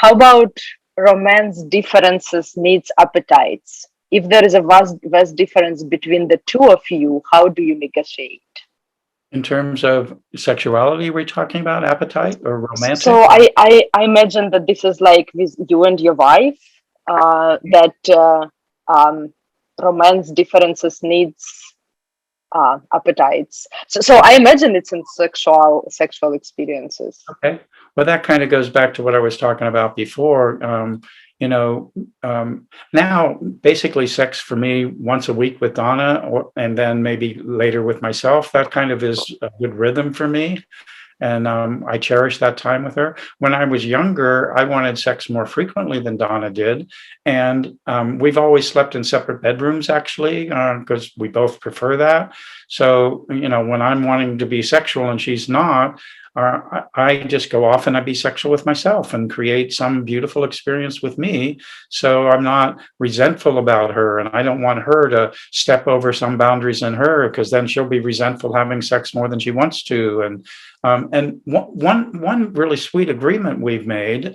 how about romance differences, needs, appetites? If there is a vast difference between the two of you, how do you negotiate? In terms of sexuality, we're talking about appetite or romantic? So I imagine that this is like with you and your wife, that um, romance differences, needs, appetites. So I imagine it's in sexual experiences. Okay. Well, that kind of goes back to what I was talking about before. You know, now basically sex for me once a week with Donna, and then maybe later with myself. That kind of is a good rhythm for me. And I cherish that time with her. When I was younger, I wanted sex more frequently than Donna did, and we've always slept in separate bedrooms, actually, because we both prefer that. So, you know, when I'm wanting to be sexual and she's not, I just go off and I be sexual with myself and create some beautiful experience with me. So I'm not resentful about her, and I don't want her to step over some boundaries in her, because then she'll be resentful having sex more than she wants to. And one really sweet agreement we've made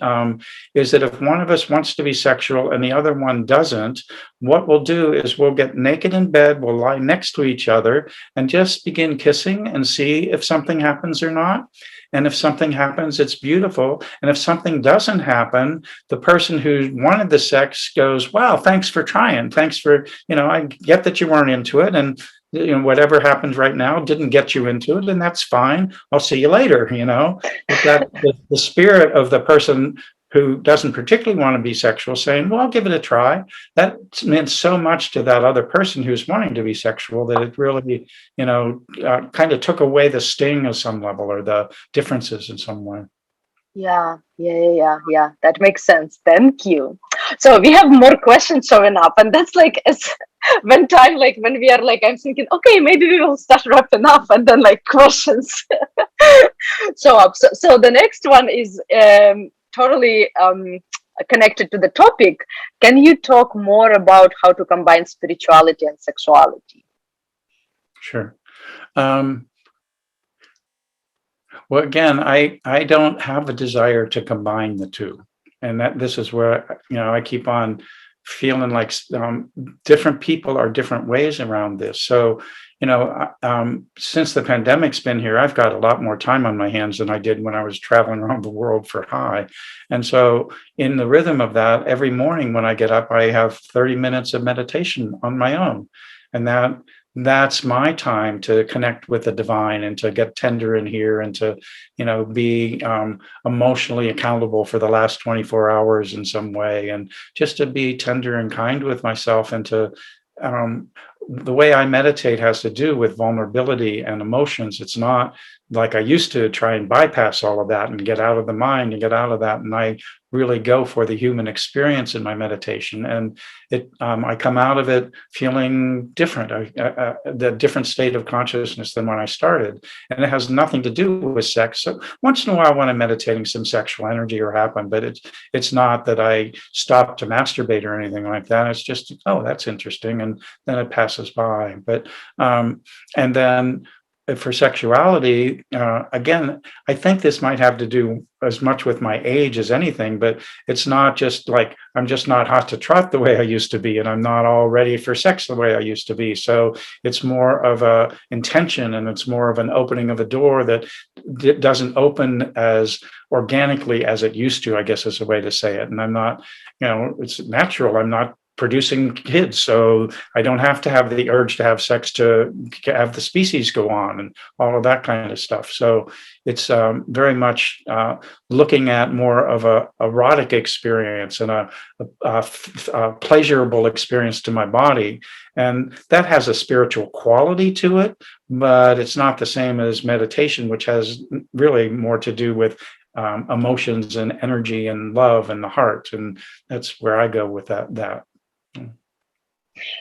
is that if one of us wants to be sexual and the other one doesn't, what we'll do is we'll get naked in bed, we'll lie next to each other, and just begin kissing and see if something happens or not. And if something happens, it's beautiful. And if something doesn't happen, the person who wanted the sex goes, "Wow, thanks for trying. Thanks for, I get that you weren't into it. And whatever happens right now didn't get you into it, and that's fine. I'll see you later." But that the spirit of the person who doesn't particularly want to be sexual saying, "Well, I'll give it a try," that meant so much to that other person who's wanting to be sexual that it really, kind of took away the sting of some level or the differences in some way. Yeah. That makes sense. Thank you. So we have more questions showing up, and that's like when time, like when we are like, I'm thinking, okay, maybe we will start wrapping up, and then like questions show up. So the next one is totally connected to the topic. Can you talk more about how to combine spirituality and sexuality? Sure. Well, again, I don't have a desire to combine the two, and that this is where I keep on feeling like different people are different ways around this. So, since the pandemic's been here, I've got a lot more time on my hands than I did when I was traveling around the world for high. And so, in the rhythm of that, every morning when I get up, I have 30 minutes of meditation on my own, and that's my time to connect with the divine and to get tender in here and to be emotionally accountable for the last 24 hours in some way, and just to be tender and kind with myself, and to the way I meditate has to do with vulnerability and emotions. It's not like I used to try and bypass all of that and get out of the mind and get out of that. And I really go for the human experience in my meditation. And I come out of it feeling different, the different state of consciousness than when I started. And it has nothing to do with sex. So once in a while when I'm meditating, some sexual energy will happen, but it's not that I stop to masturbate or anything like that. It's just, oh, that's interesting. And then it passes by. But, and then for sexuality, again, I think this might have to do as much with my age as anything, but it's not just like I'm just not hot to trot the way I used to be, and I'm not all ready for sex the way I used to be. So it's more of a intention, and it's more of an opening of a door that doesn't open as organically as it used to, I guess is a way to say it. And I'm not, it's natural. I'm not producing kids, so I don't have to have the urge to have sex to have the species go on and all of that kind of stuff. So it's very much looking at more of a erotic experience and a pleasurable experience to my body, and that has a spiritual quality to it, but it's not the same as meditation, which has really more to do with emotions and energy and love and the heart, and that's where I go with that.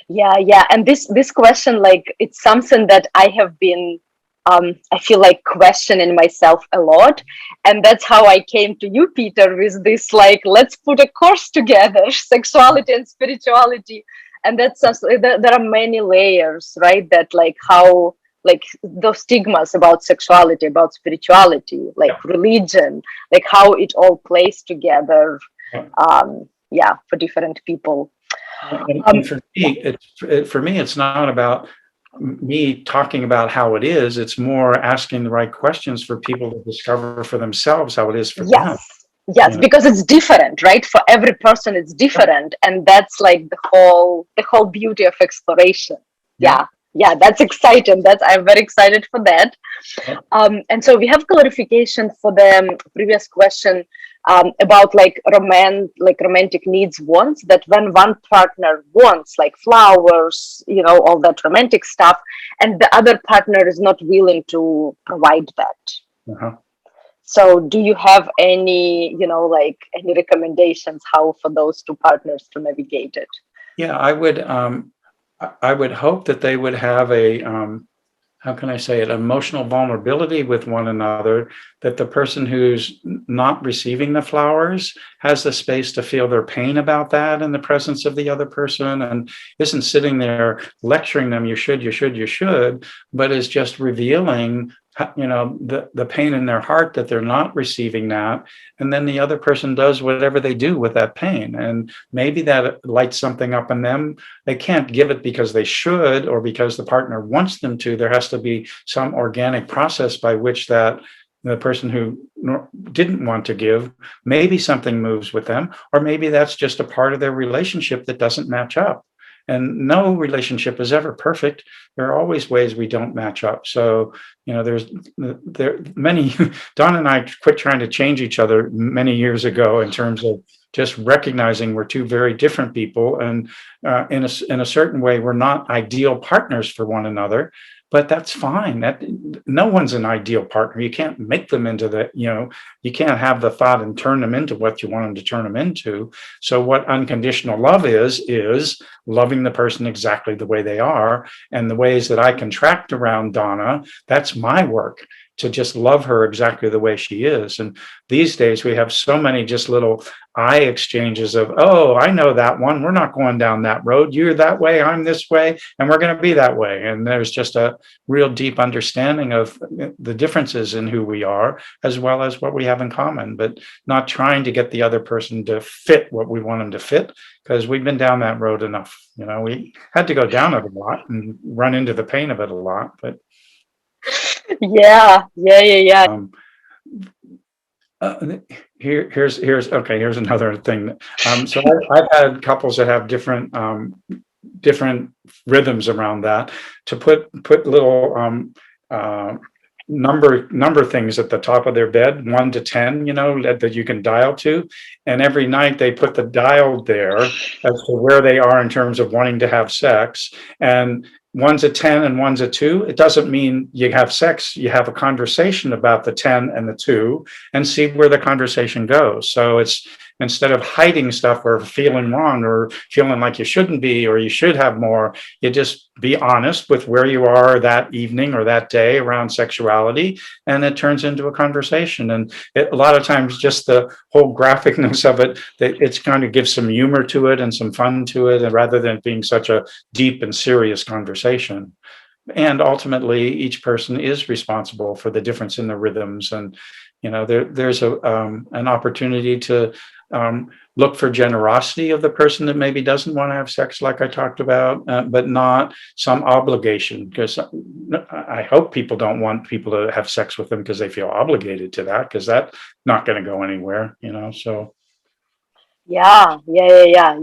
Yeah, and this question, like, it's something that I have been I feel like questioning myself a lot, and that's how I came to you, Peter, with this, like, let's put a course together, sexuality and spirituality. And that's there are many layers, right? That, like, how like those stigmas about sexuality, about spirituality, like Yeah. religion, like how it all plays together. Yeah. Yeah, for different people. And for me, for me, it's not about me talking about how it is. It's more asking the right questions for people to discover for themselves how it is for them. Yes, yes, You know? because it's different, right? For every person, it's different, and that's like the whole beauty of exploration. Yeah. Yeah, yeah, that's exciting. That's I'm very excited for that. Yeah. And so we have clarification for the previous question about like romantic needs, wants. That when one partner wants like flowers, all that romantic stuff, and the other partner is not willing to provide that. Uh-huh. So do you have any, like any recommendations how for those two partners to navigate it? Yeah, I would hope that they would have a how can I say it, emotional vulnerability with one another, that the person who's not receiving the flowers has the space to feel their pain about that in the presence of the other person, and isn't sitting there lecturing them, you should, you should, you should, but is just revealing the pain in their heart that they're not receiving that, and then the other person does whatever they do with that pain, and maybe that lights something up in them. They can't give it because they should or because the partner wants them to. There has to be some organic process by which that the person who didn't want to give, maybe something moves with them, or maybe that's just a part of their relationship that doesn't match up. And no relationship is ever perfect. There are always ways we don't match up. So, there many, Don and I quit trying to change each other many years ago in terms of just recognizing we're two very different people, and in a certain way, we're not ideal partners for one another. But that's fine. That no one's an ideal partner. You can't make them into you can't have the thought and turn them into what you want them to turn them into. So what unconditional love is loving the person exactly the way they are. And the ways that I contract around Donna, that's my work, to just love her exactly the way she is. And these days we have so many just little eye exchanges of, oh, I know that one. We're not going down that road. You're that way, I'm this way, and we're going to be that way. And there's just a real deep understanding of the differences in who we are, as well as what we have in common, but not trying to get the other person to fit what we want them to fit, because we've been down that road enough. We had to go down it a lot and run into the pain of it a lot, but Yeah, yeah, yeah, yeah. Here's another thing. So I've had couples that have different rhythms around that, to put little number things at the top of their bed, 1 to 10, that you can dial to, and every night they put the dial there as to where they are in terms of wanting to have sex. And one's a 10 and one's a 2. It doesn't mean you have sex. You have a conversation about the 10 and the 2 and see where the conversation goes. So it's, instead of hiding stuff or feeling wrong or feeling like you shouldn't be or you should have more, you just be honest with where you are that evening or that day around sexuality, and it turns into a conversation. And a lot of times just the whole graphicness of it, it's kind of gives some humor to it and some fun to it, and rather than being such a deep and serious conversation. And ultimately, each person is responsible for the difference in the rhythms. And there's an opportunity to look for generosity of the person that maybe doesn't want to have sex, like I talked about, but not some obligation. Because I hope people don't want people to have sex with them because they feel obligated to that, because that's not going to go anywhere. So Yeah, yeah, yeah, yeah,